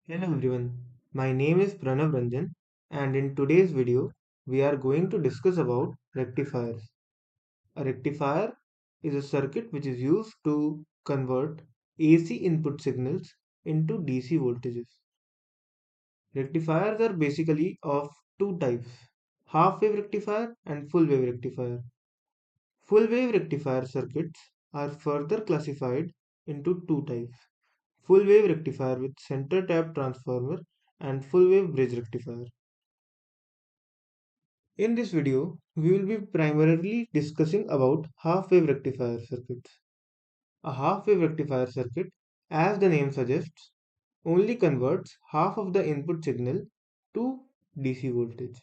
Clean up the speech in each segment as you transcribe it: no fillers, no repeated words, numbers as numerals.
Hello everyone, my name is Pranav Ranjan and in today's video we are going to discuss about rectifiers. A rectifier is a circuit which is used to convert AC input signals into DC voltages. Rectifiers are basically of two types, half wave rectifier and full wave rectifier. Full wave rectifier circuits are further classified into two types, full wave rectifier with center tap transformer and full wave bridge rectifier. In this video, we will be primarily discussing about half-wave rectifier circuits. A half-wave rectifier circuit, as the name suggests, only converts half of the input signal to DC voltage.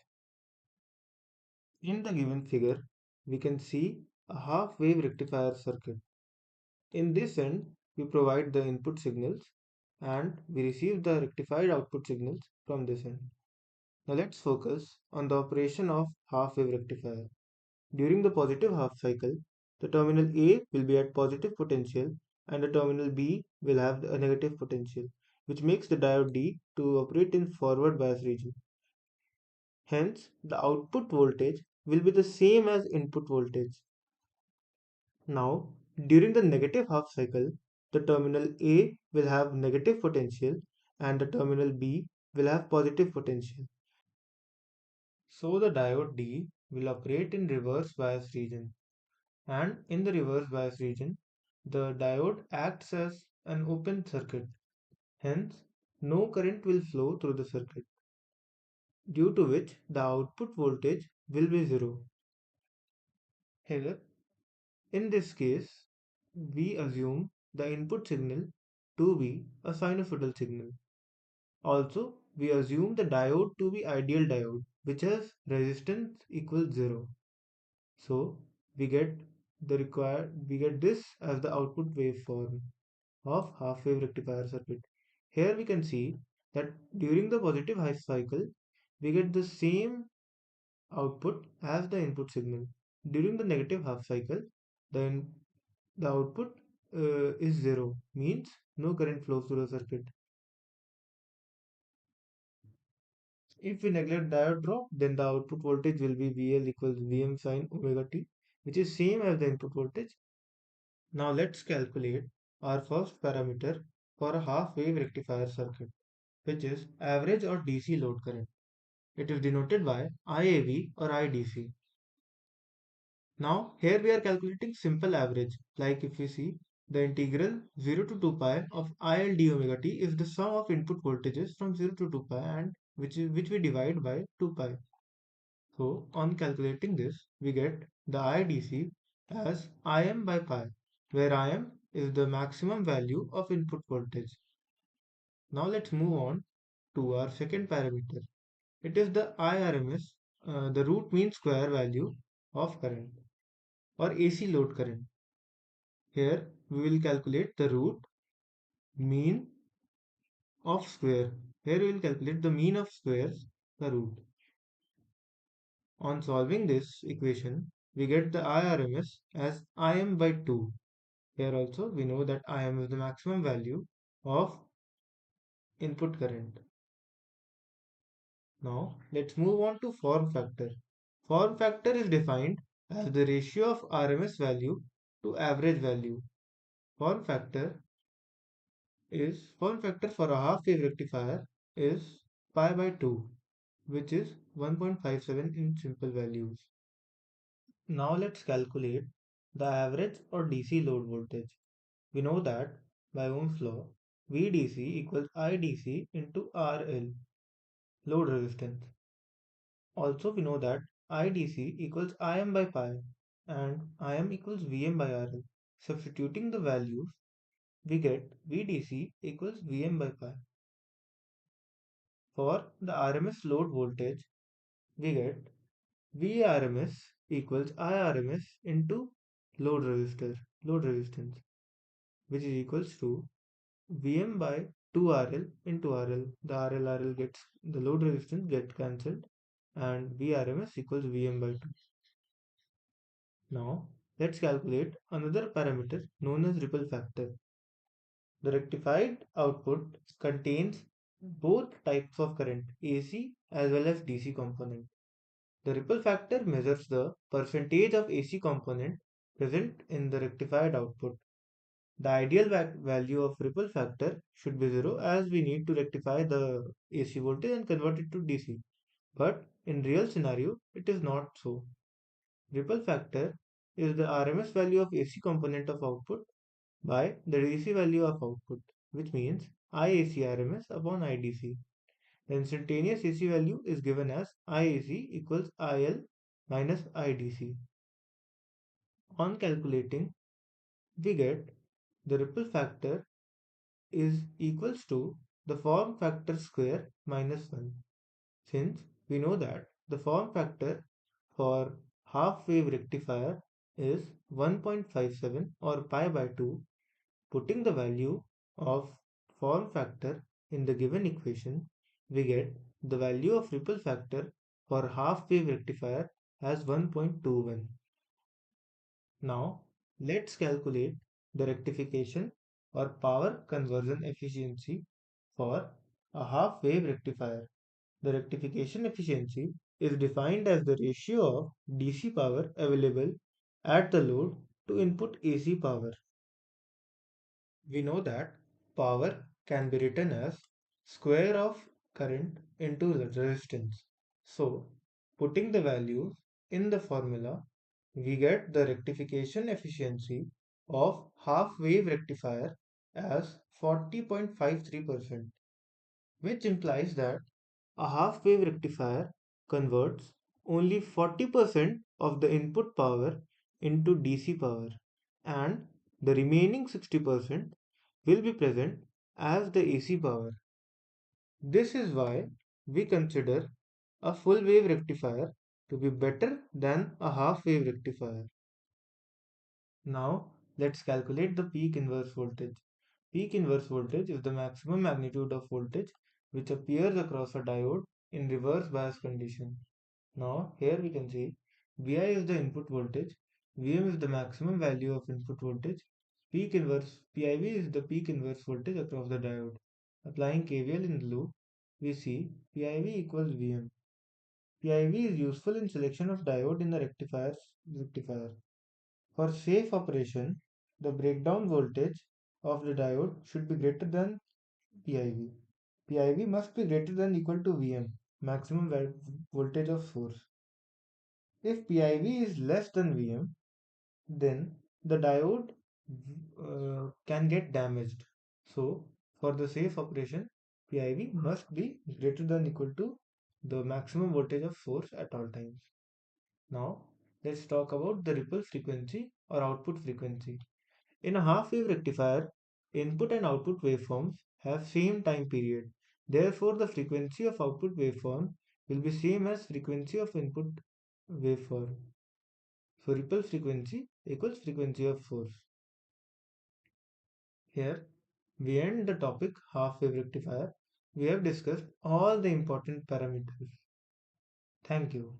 In the given figure, we can see a half-wave rectifier circuit. In this end, we provide the input signals and we receive the rectified output signals from this end. Now let's focus on the operation of half-wave rectifier. During the positive half cycle, the terminal A will be at positive potential and the terminal B will have a negative potential, which makes the diode D to operate in forward bias region. Hence, the output voltage will be the same as input voltage. Now, during the negative half cycle, the terminal A will have negative potential and the terminal B will have positive potential. So the diode D will operate in reverse bias region. And in the reverse bias region, the diode acts as an open circuit. Hence, no current will flow through the circuit, due to which the output voltage will be zero. Here, in this case, we assume the input signal to be a sinusoidal signal. Also, we assume the diode to be ideal diode, which has resistance equals zero. So, we get we get this as the output waveform of half-wave rectifier circuit. Here we can see that during the positive high cycle, we get the same output as the input signal. During the negative half cycle, then the output is zero, means no current flows through the circuit. If we neglect diode drop, then the output voltage will be VL equals Vm sine omega t, which is same as the input voltage. Now let's calculate our first parameter for a half-wave rectifier circuit, which is average or DC load current. It is denoted by IAV or IDC. Now here we are calculating simple average, like if we see the integral 0 to 2 pi of IL d omega t is the sum of input voltages from 0 to 2 pi and which we divide by 2 pi. So on calculating this, we get the IDC as Im by pi, where Im is the maximum value of input voltage. Now let's move on to our second parameter. It is the IRMS, the root mean square value of current or AC load current. Here we will calculate the root mean of square. Here we will calculate the mean of squares, the root. On solving this equation, we get the IRMS as Im by 2. Here also we know that Im is the maximum value of input current. Now let's move on to form factor. Form factor is defined as the ratio of RMS value to average value. Form factor form factor for a half wave rectifier is pi by 2, which is 1.57 in simple values. Now let's calculate the average or DC load voltage. We know that by Ohm's law, VDC equals IDC into RL, load resistance. Also, we know that IDC equals Im by pi and Im equals Vm by RL. Substituting the values, we get VDC equals Vm by pi. For the RMS load voltage, we get Vrms equals Irms into load resistance, which is equals to Vm by 2RL into RL. The RL gets the load resistance get cancelled and Vrms equals Vm by 2. Now let's calculate another parameter known as ripple factor. The rectified output contains both types of current, AC as well as DC component. The ripple factor measures the percentage of AC component present in the rectified output. The ideal value of ripple factor should be 0 as we need to rectify the AC voltage and convert it to DC. But in real scenario, it is not so. Ripple factor is the RMS value of AC component of output by the DC value of output, which means IAC RMS upon IDC. The instantaneous AC value is given as IAC equals IL minus IDC. On calculating, we get the ripple factor is equals to the form factor square minus 1. Since we know that the form factor for half wave rectifier is 1.57 or pi by 2, putting the value of form factor in the given equation, we get the value of ripple factor for half wave rectifier as 1.21. Now, let's calculate the rectification or power conversion efficiency for a half wave rectifier. The rectification efficiency is defined as the ratio of DC power available at the load to input AC power. We know that power can be written as square of current into the resistance. So, putting the values in the formula, we get the rectification efficiency of half wave rectifier as 40.53%, which implies that a half wave rectifier converts only 40% of the input power into DC power, and the remaining 60% will be present as the AC power. This is why we consider a full wave rectifier to be better than a half wave rectifier. Now let's calculate the peak inverse voltage. Peak inverse voltage is the maximum magnitude of voltage which appears across a diode in reverse bias condition. Now here we can see Vi is the input voltage, Vm is the maximum value of input voltage, peak inverse PIV is the peak inverse voltage across the diode. Applying KVL in the loop, we see PIV equals Vm. PIV is useful in selection of diode in the rectifier. For safe operation, the breakdown voltage of the diode should be greater than PIV. PIV must be greater than equal to Vm, maximum voltage of source. If PIV is less than Vm, then the diode can get damaged. So, for the safe operation, PIV must be greater than equal to the maximum voltage of source at all times. Now, let's talk about the ripple frequency or output frequency. In a half-wave rectifier, input and output waveforms have same time period. Therefore, the frequency of output waveform will be same as frequency of input waveform. So, ripple frequency equals frequency of source. Here, we end the topic half-wave rectifier. We have discussed all the important parameters. Thank you.